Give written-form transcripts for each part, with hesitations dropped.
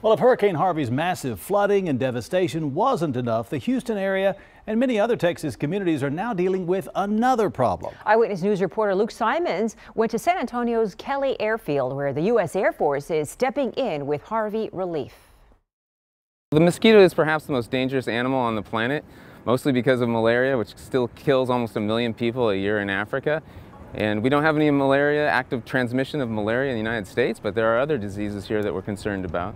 Well, if Hurricane Harvey's massive flooding and devastation wasn't enough, the Houston area and many other Texas communities are now dealing with another problem. Eyewitness News reporter Luke Simons went to San Antonio's Kelly Airfield, where the U.S. Air Force is stepping in with Harvey relief. The mosquito is perhaps the most dangerous animal on the planet, mostly because of malaria, which still kills almost 1 million people a year in Africa. And we don't have any active transmission of malaria in the United States, but there are other diseases here that we're concerned about.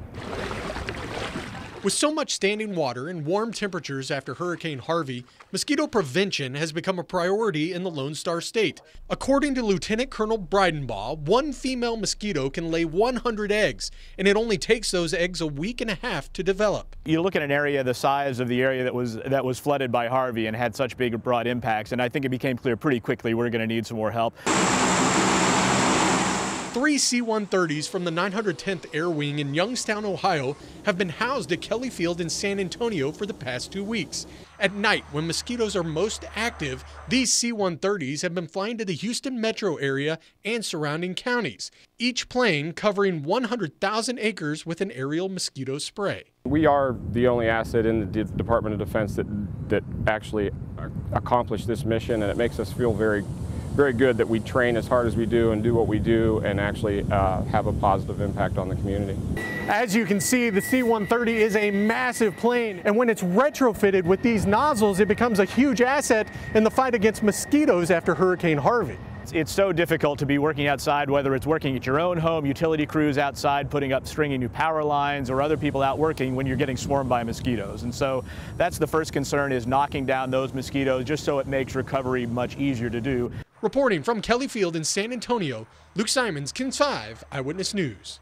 With so much standing water and warm temperatures after Hurricane Harvey, mosquito prevention has become a priority in the Lone Star State. According to Lieutenant Colonel Breidenbaugh, one female mosquito can lay 100 eggs, and it only takes those eggs a week and a half to develop. You look at an area the size of the area that was flooded by Harvey and had such big broad impacts, and I think it became clear pretty quickly we're going to need some more help. 3 C-130s from the 910th Air Wing in Youngstown, Ohio, have been housed at Kelly Field in San Antonio for the past 2 weeks. At night, when mosquitoes are most active, these C-130s have been flying to the Houston metro area and surrounding counties, each plane covering 100,000 acres with an aerial mosquito spray. We are the only asset in the Department of Defense that actually accomplished this mission, and it makes us feel very good that we train as hard as we do and do what we do and actually have a positive impact on the community. As you can see, the C-130 is a massive plane, and when it's retrofitted with these nozzles, it becomes a huge asset in the fight against mosquitoes after Hurricane Harvey. It's so difficult to be working outside, whether it's working at your own home, utility crews outside putting up stringing new power lines, or other people out working when you're getting swarmed by mosquitoes. And so that's the first concern, is knocking down those mosquitoes just so it makes recovery much easier to do. Reporting from Kelly Field in San Antonio, Luke Simons, KENS 5 Eyewitness News.